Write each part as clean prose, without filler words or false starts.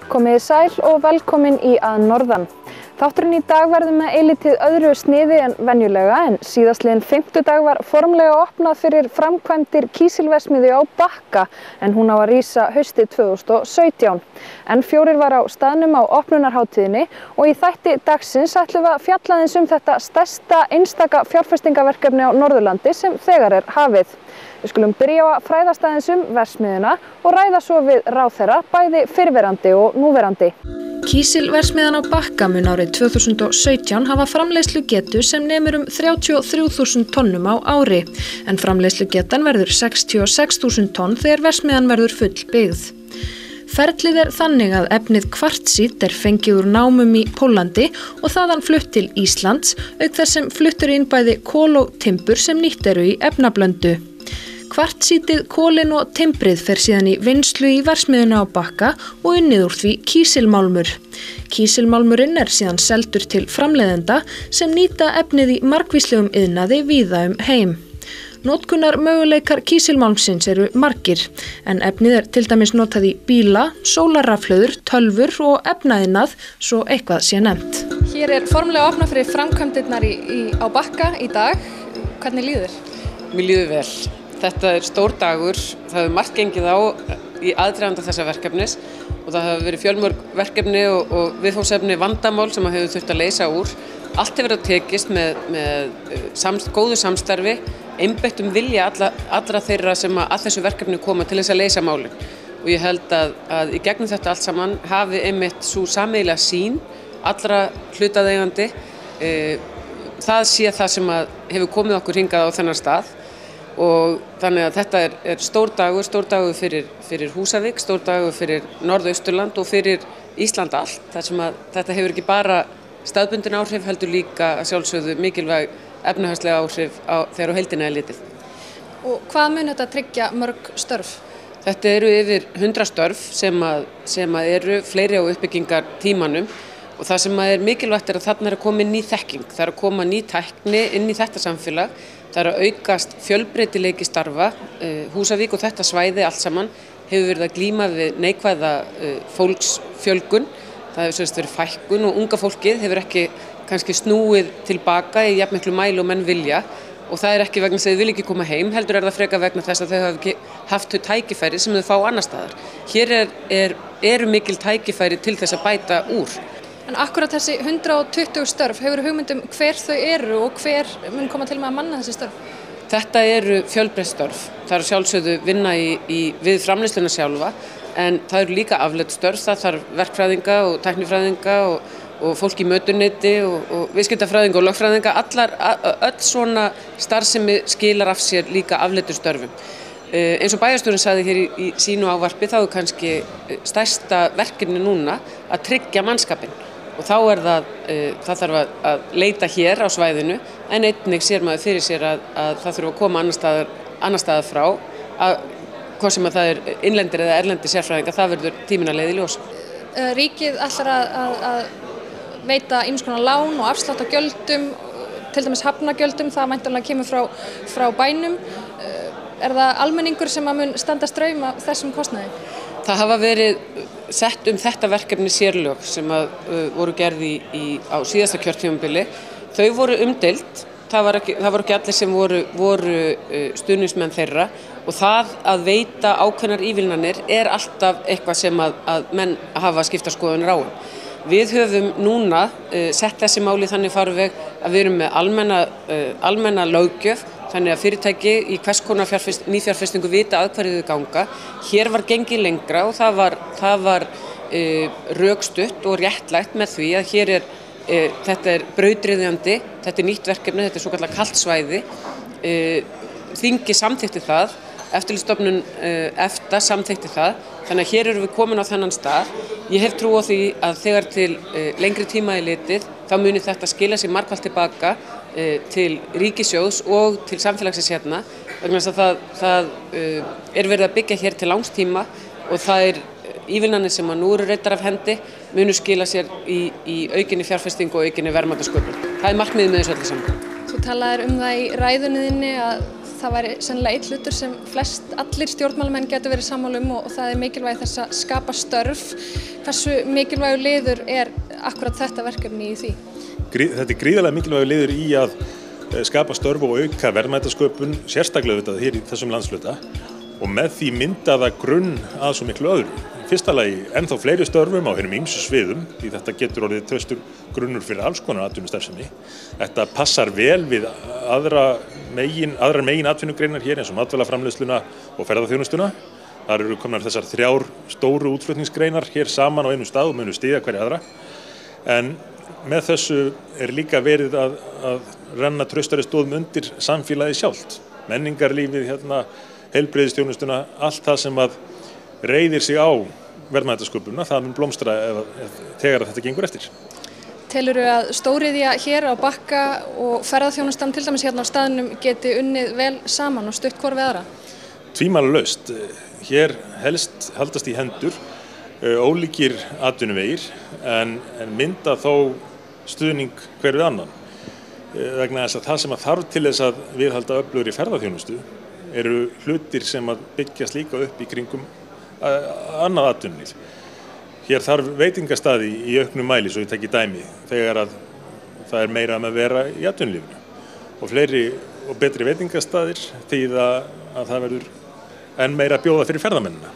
Komiði sæl og velkomin í Að norðan. Þátturinn í dag verður með eilítið öðru sniði en venjulega en síðastliðinn fimmtudag var formlega opnað fyrir framkvæmdir kísilverksmiðju á Bakka en hún á að rísa haustið 2017. N4 var á staðnum á opnunarhátíðinni og í þætti dagsins ætlum við að fjalla aðeins þetta stærsta einstaka fjárfestingaverkefni á Norðurlandi sem þegar hafið. Við skulum byrja á að fræðast aðeins verksmiðjuna og ræða svo við ráðherra, bæði fyrrverandi og núverandi. Kísilverksmiðjan á Bakka mun árið 2017 hafa framleiðslugetu sem nemur 33.000 tonnum á ári, en framleiðslugetan verður 66.000 tonn þegar verksmiðjan verður fullbyggð. Ferlið þannig að efnið kvartsít fengið úr námum í Póllandi og þaðan flutt til Íslands, auk þess sem fluttur inn bæði kol og timbur sem nýtt eru í efnablöndu. Kvartsítið, kolin og timbrið fer síðan í vinnslu í verksmiðjuna á Bakka og unnið úr því kísilmálmur. Kísilmálmurinn síðan seldur til framleiðenda sem nýta efnið í margvíslegum iðnaði víða heim. Notkunar möguleikar kísilmálmsins eru margir, en efnið til dæmis notað í bíla, sólarrafhlöður, tölvur og efnaiðnað, svo eitthvað sé nefnt. Hér formlega opnað fyrir framkvæmdirnar á Bakka í dag. Hvernig líður? Mér líður vel. Þetta stór dagur, það hefur margt gengið á í aðdraganda þessa verkefnis og það hefur verið fjölmörg verkefni og viðfangsefni vandamál sem hefur þurft að leysa úr. Allt hefur verið tekist með góðu samstarfi, einbeittum vilja allra þeirra sem að þessu verkefni koma til þess að leysa málin. Og ég held að í gegnum þetta allt saman hafi einmitt svo sameiginlega sýn allra hlutaðeigandi. Það sé það sem hefur komið okkur hingað á þennan stað. Og þannig að þetta stór dagur fyrir Húsavík, stór dagur fyrir Norðausturland og fyrir Ísland allt. Þar sem að þetta hefur ekki bara staðbundin áhrif, heldur líka að sjálfsögðu mikilvæg efnahagslega áhrif þegar á heildina litið. Og hvað mun þetta tryggja mörg störf? Þetta eru yfir 100 störf sem eru fleiri á uppbyggingartímanum. Og það sem mikilvægt að þarna að koma ný þekking, það að koma ný tækni inn í þetta samfélag, það að aukast fjölbreytileiki starfa. Húsavík og þetta svæði allt saman hefur verið að glíma við neikvæða fólksfjölgun, það hefur verið fækkun og unga fólkið hefur ekki kannski snúið tilbaka í jafn miklu mæli og menn vilja. Og það ekki vegna þess að þau vilja ekki koma heim, heldur það frekar vegna þess að þau hafa ekki haft þau tækifæri sem þau fá annar staðar. Hér eru mikil tækifæri til þess að bæta úr. En akkurat þessi 120 störf, hefur hugmyndum hver þau eru og hver mun koma til með að manna þessi störf? Þetta eru fjölbreytt störf. Það sjálfsögðu vinna við framleiðsluna sjálfa, en það eru líka afleidd störf. Það þarf verkfræðinga og tæknifræðinga og fólk í mötuneyti og viðskiptafræðinga og lögfræðinga. Öll svona starfsemi skilar af sér líka afleiddu störfum. Eins og bæjarstjórinn sagði hér í sínu ávarpi, þá kannski stærsta verkefni núna að tryggja mannskapinn. Og þá það þarf að leita hér á svæðinu, en einnig sér maður fyrir sér að það þurfa að koma annar staðar frá, hvort sem að það innlendir eða erlendir sérfræðingar, það verður tíminn að leiða í ljós. Ríkið ætlar að veita ýmiss konar lán og afslátt á gjöldum, til dæmis hafnagjöldum, það væntanlega kemur frá bænum. Það almenningur sem mun standa straum af þessum kostnaði? Það hafa verið sett þetta verkefni sérlög sem voru gerð á síðasta kjörtímabili. Þau voru umdeild, það voru ekki allir sem voru stuðningsmenn þeirra og það að veita ákveðnar ívilnanir alltaf eitthvað sem að menn hafa skipta skoðanir á. Við höfum núna sett þessi máli þannig farveg að við erum með almenna löggjöf, þannig að fyrirtæki í hvers konar nýfjárfestingu vita að hverju þau ganga. Hér var gengið lengra og það var rökstutt og réttlætt með því að hér þetta brautryðjandi, þetta nýtt verkefni, þetta svokallað kalt svæði. Þingið samþykkti það, Eftirlitsstofnun EFTA samþykkti það, þannig að hér erum við komin á þennan stað. Ég hef trú á því að þegar til lengri tíma litið, þá muni þetta skila sér margfalt tilbaka til ríkissjóðs og til samfélagsins hérna, vegna þess að það verið að byggja hér til langs tíma og það ívilnanir sem nú eru reiddar af hendi munu skila sér í aukinni fjárfestingu og aukinni verðmætasköpun. Það markmiðið með þessu öllu saman. Þú talaðir það í ræðunni þinni að það væri sennilega einn hlutur sem allir stjórnmálamenn getur verið sammála og það er mikilvægi þess að skapa störf. Hversu mikilvægur liður er akkurat þetta verkefni í því? Þetta er gríðarlega mikilvægur liður í að skapa störf og auka verðmætasköpun, sérstaklega auðvitað hér í þessum landshluta og með því mynda það grunn að svo miklu öðru. Í fyrsta lagi ennþá fleiri störfum á hinum ýmsu sviðum því þetta getur orðið traustur grunnur fyrir alls konar atvinnustarfsemi. Þetta passar vel við aðrar megin atvinnugreinar hér eins og matvælaframleiðsluna og ferðaþjónustuna. Þar eru komnar þessar 3 stóru útflutningsgreinar hér saman á einum stað og munu styðja hverja aðra. En með þessu er líka verið að renna traustari stoðum undir samfélagið sjálft. Menningarlífið, heilbrigðisþjónustuna, allt það sem að reiðir sig á verðmætasköpunina, það mun blómstra þegar þetta gengur eftir. Telurðu að stóriðja hér á Bakka og ferðaþjónustan til dæmis hérna á staðnum geti unnið vel saman og stutt hvor við aðra? Tvímælalaust. Hér helst haldast í hendur ólíkir atvinnuvegir en mynda þó stuðning hver við annan. Vegna þess að það sem þarf til þess að viðhalda öflugri ferðaþjónustu eru hlutir sem að byggjast líka upp í kringum annað atvinnulíf. Hér þarf veitingastaði í auknum mæli, svo ég tekki dæmi, þegar að það er meira að vera í atvinnulífinu. Og fleiri og betri veitingastaðir þýða að það verður enn meira að bjóða fyrir ferðamennina.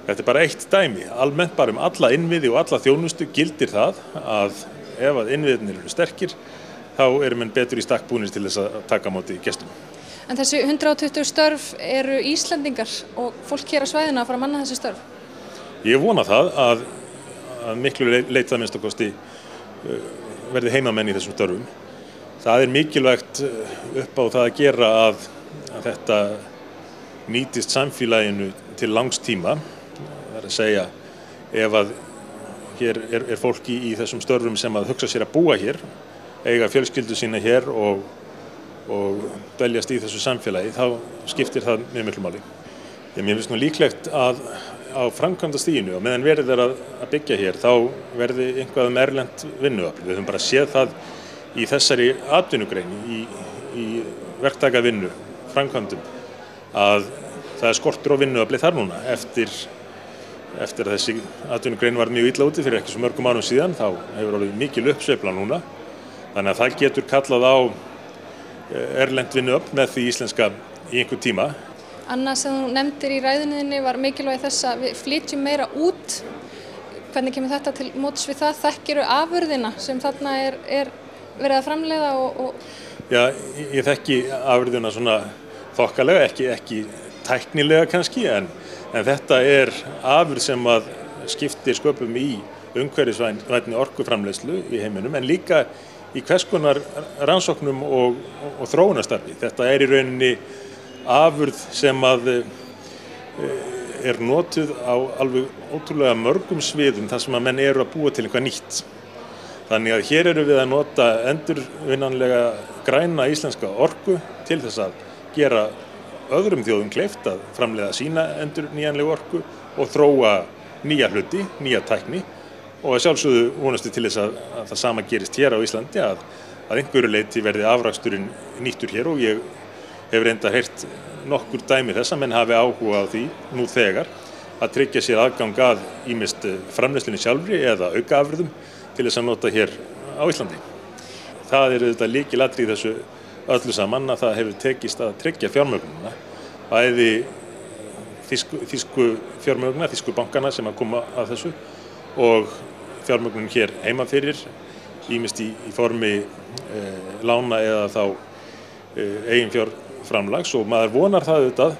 Þetta er bara eitt dæmi. Almennt bara alla innviði og alla þjónustu gildir það að ef að innviðirnir eru sterkir, þá eru menn betur í stakk búnir til þess að taka á móti gestum. En þessi 120 störf eru Íslendingar og fólk hér á svæðinu að fara að manna þessi störf? Ég vona það að miklu leyti að minnsta kosti verði heimamenn í þessum störfum. Það er mikilvægt upp á það að gera að þetta nýtist samfélaginu til langs tíma. Það er að segja ef að hér er fólki í þessum störfum sem að hugsa sér að búa hér, eiga fjölskyldu sína hér og dveljast í þessu samfélagi, þá skiptir það mjög miklu máli. Mér finnst nú líklegt að á framkvæmdastiginu og meðan verið er að byggja hér, þá verði einhvað erlent vinnuafl. Við höfum bara séð það í þessari atvinnugrein, í verktakavinnu, framkvæmdum, að það er skortur á vinnuafli þar núna. Eftir að þessi atvinnugrein var mjög illa úti fyrir ekki svo mörgum árum síðan, þá hefur orðið mikil uppsveifla núna. Þannig að það getur kallað á erlent vinnuafl með því íslenska í einhver tíma. Annað sem þú nefndir í ræðunniðinni var mikilvægi þess að við flytjum meira út. Hvernig kemur þetta til móts við það? Þekkirðu afurðina sem þarna er verið að framleiða Já, ég þekki afurðina svona þokkalega, ekki tæknilega kannski, en þetta er afurð sem að skiptir sköpum í umhverfisvænni orkuframleiðslu í heiminum, en líka í hvers konar rannsóknum og þróunarstarfi. Þetta er í rauninni afurð sem að er notuð á alveg ótrúlega mörgum sviðum þar sem að menn eru að búa til eitthvað nýtt. Þannig að hér eru við að nota endurvinnanlega græna íslenska orku til þess að gera öðrum þjóðum kleift að framleiða sína endurnýjanlegu orku og þróa nýja hluti, nýja tækni. Og að sjálfsögðu vonastu til þess að það sama gerist hér á Íslandi, að einhverju leyti verði afraksturinn nýttur hér, og ég hef reyndar heyrt nokkur dæmi þess að menn hafi áhuga á því nú þegar að tryggja sér aðgang að ýmist framleiðslunni sjálfri eða aukaafurðum til þess að nota hér á Íslandi. Það er auðvitað lykilatriði í þessu öllu saman að það hefur tekist að tryggja fjármögnunina, bæði þýsku fjármögnuna, þýsku bankana sem að koma að þessu, og fjármögnun hér heima fyrir, ýmist í formi lána eða þá eigin fjárframlags, og maður vonar það auðvitað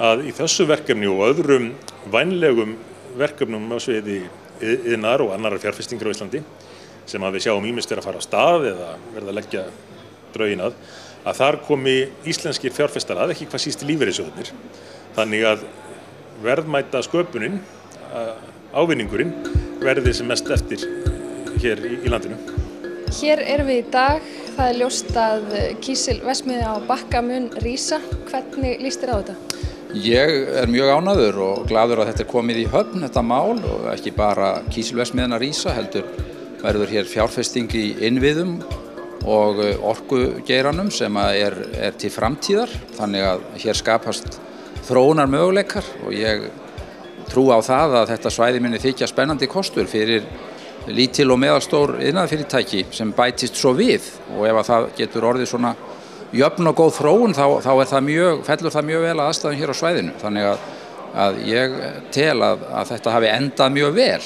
að í þessu verkefni og öðrum vænlegum verkefnum á sviði iðnaðar og annarra fjárfestingar á Íslandi sem að við sjáum ýmist að fara á stað eða verða að leggja drögin að þar komi íslenskir fjárfestar að, ekki hvað síst lífeyrissjóðirnir, þannig að verðmæta sköpunin, ávinningurinn verði sem mest eftir hér í landinu. Hér erum við í dag, það er ljóst að kísilverksmiðja á Bakka mun rísa. Hvernig líst þér á þetta? Ég er mjög ánægður og glaður að þetta er komið í höfn, þetta mál, og ekki bara kísilverksmiðjan að rísa, heldur verður hér fjárfesting í innviðum og orkugeiranum sem er til framtíðar, þannig að hér skapast þróunar möguleikar og ég trú á það að þetta svæði muni þykja spennandi kostur fyrir lítil og meðalstór iðnaðarfyrirtæki sem bætist svo við og ef að það getur orðið svona jöfn og góð þróun þá fellur það mjög vel að aðstæðum hér á svæðinu, þannig að ég tel að þetta hafi endað mjög vel.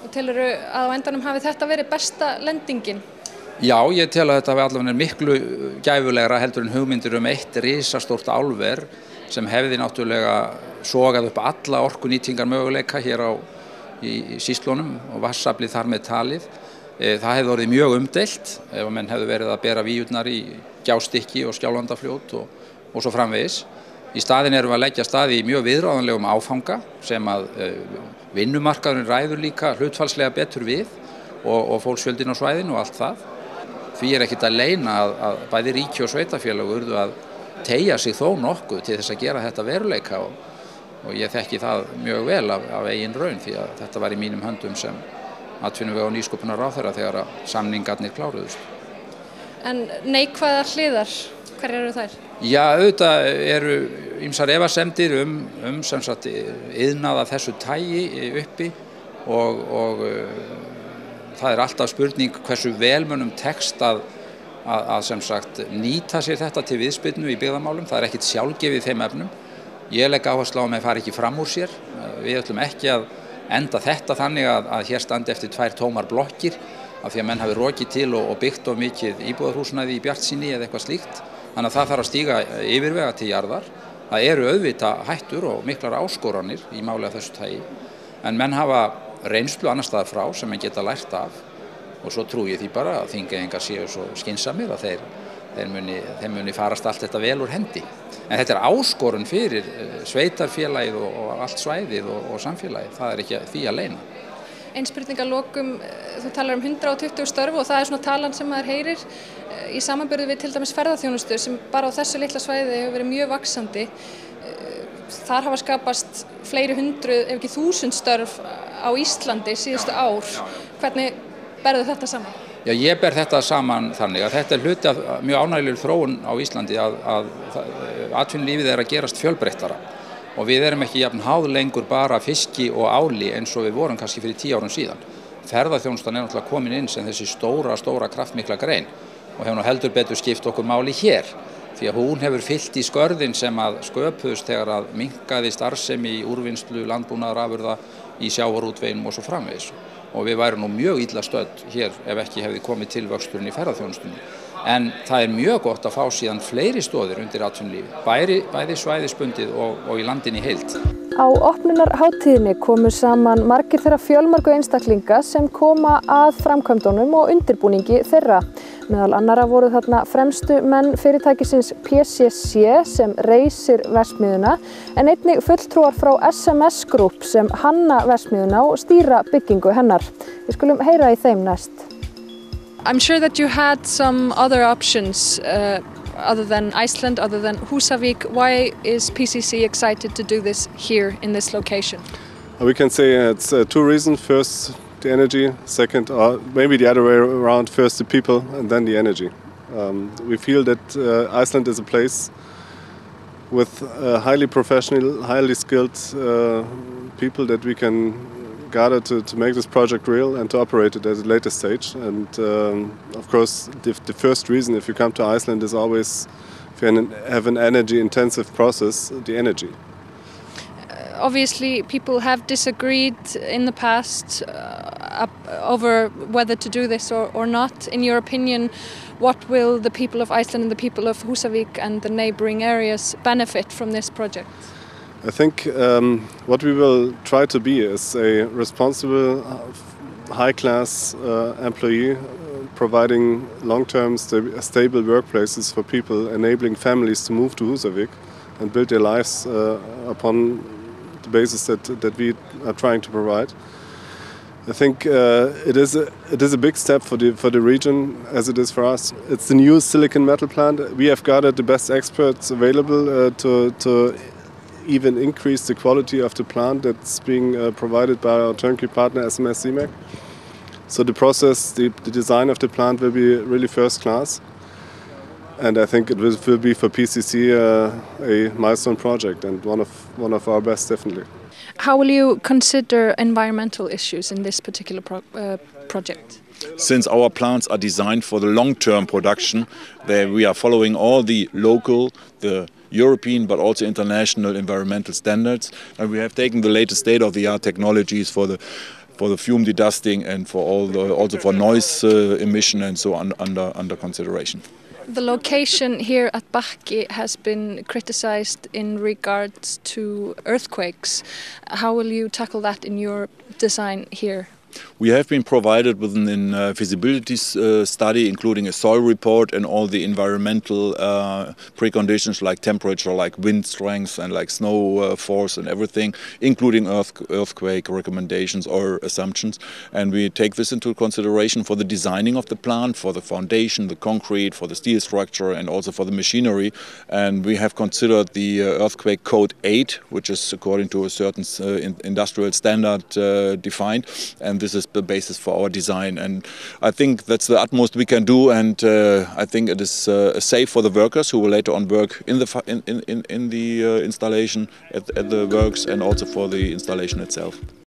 Og telurðu að á endanum hafi þetta verið besta lendingin? Já, ég tel að þetta hafi allavega miklu gæfulegra heldur en hugmyndir eitt risastórt álver sem hefði náttúrulega sogað upp alla orkunýtingar möguleika hér í sýslunum og vatnsaflið þar með talið. Það hefði orðið mjög umdeilt ef menn hefðu verið að bera víurnar í Gjástykki og Skjálfandafljót og svo framvegis. Í staðinn erum við að leggja stað í mjög viðráðanlegum áfanga sem að vinnumarkaðurinn ræður líka hlutfallslega betur við og fólksfjöldin á svæðinu og allt það. Því ekkert að leyna að bæði ríki og sveitarfélög urðu að teygja sig þó nokkuð til þess að gera þetta veruleika og ég þekki það mjög vel af eigin raun því að þetta var í mínum höndum sem atvinnuvega- og nýsköpunarráðherra þegar að samningarnir kláruðust. En neikvæðar hliðar, hverjar eru þær? Já, auðvitað eru ýmsar efasemdir sem sagt iðnað af þessu tagi uppi og það alltaf spurning hversu vel mönnum tekst að sem sagt nýta sér þetta til viðspyrnu í byggðamálum. Það ekkert sjálfgefið í þeim efnum. Ég legg áherslu á að menn fari ekki fram úr sér. Við ætlum ekki að enda þetta þannig að hér standi eftir 2 tómar blokkir af því að menn hafi rokið til og byggt of mikið íbúðarhúsnæði í Bjartsýni eða eitthvað slíkt. Þannig að það þarf að stíga yfirvega til jarðar. Það eru auðvitað hættur og miklar áskoranir í máli af þessu tagi. En menn hafa reynslu annars staðar frá sem menn geta lært af og svo trú ég því bara að Þingeyingar séu svo skynsamir að þeim muni farast allt þetta vel úr hendi. En þetta áskorun fyrir sveitarfélagið og allt svæðið og samfélagið, það ekki því að leyna. Ein spurning að lokum, þú talar 120 störf og það svona talan sem maður heyrir í samanburði við til dæmis ferðaþjónustu sem bara á þessu litla svæði hefur verið mjög vaxandi. Þar hafa skapast fleiri hundruð, ef ekki 1000 störf á Íslandi síðustu ár. Hvernig berðu þetta saman? Já, ég ber þetta saman þannig að þetta hluti af mjög ánægjulegri þróun á Íslandi að atvinnulífið að gerast fjölbreyttara og við ekki jafn háð lengur bara fiski og áli eins og við vorum kannski fyrir 10 árum síðan. Ferðaþjónustan náttúrulega komin inn sem þessi stóra kraftmikla grein og hefur nú heldur betur skipt okkur máli hér því að hún hefur fyllt í skörðin sem að sköpuðust þegar að minnkaði starfsemi í úrvinnslu, landbúnaðarafurða, í sjávarútveginum og svo framvegis. Og við værum nú mjög illa stödd hér ef ekki hefði komið til vöxturinn í ferðaþjónustunni. En það mjög gott að fá síðan fleiri stoðir undir atvinnulífi, bæði svæðisbundið og í landinni í heild. Á opnunarhátíðinni komu saman margir þeirra fjölmörgu einstaklinga sem koma að framkvæmdunum og undirbúningi þeirra. Meðal annarra voru þarna fremstu menn fyrirtækisins PCC sem reisir verksmiðjuna en einnig fulltrúar frá SMS Group sem hanna verksmiðjuna og stýra byggingu hennar. Við skulum heyra í þeim næst. I'm sure that you had some other options other than Iceland, other than Húsavík. Why is PCC excited to do this here in this location? We can say it's 2 reasons. First, the energy. Second, or maybe the other way around. First, the people, and then the energy. We feel that Iceland is a place with highly professional, highly skilled people that we can gather to make this project real and to operate it at a later stage. And of course, the first reason if you come to Iceland is always, if you have an energy-intensive process, the energy. Obviously, people have disagreed in the past over whether to do this or not. In your opinion, what will the people of Iceland and the people of Húsavík and the neighboring areas benefit from this project? I think what we will try to be is a responsible, high-class employee, providing long-term stable workplaces for people, enabling families to move to Húsavík and build their lives upon the basis that we are trying to provide. I think it is a big step for the region as it is for us. It's the new silicon metal plant. We have gathered the best experts available to even increase the quality of the plant that's being provided by our turnkey partner SMS CMAC. So the process, the design of the plant will be really first class. And I think it will be for PCC a milestone project and one of our best, definitely. How will you consider environmental issues in this particular project? Since our plants are designed for the long-term production, we are following all the local, the European but also international environmental standards, and we have taken the latest state-of-the-art technologies for the fume dedusting and for also for noise emission and so on under consideration. The location here at Bakki has been criticized in regards to earthquakes. How will you tackle that in your design here? We have been provided with a feasibility study, including a soil report and all the environmental preconditions like temperature, like wind strength and like snow force and everything, including earthquake recommendations or assumptions. And we take this into consideration for the designing of the plant, for the foundation, the concrete, for the steel structure and also for the machinery. And we have considered the Earthquake Code 8, which is according to a certain industrial standard defined. And this is the basis for our design, and I think that's the utmost we can do, and I think it is safe for the workers who will later on work in the installation at the works, and also for the installation itself.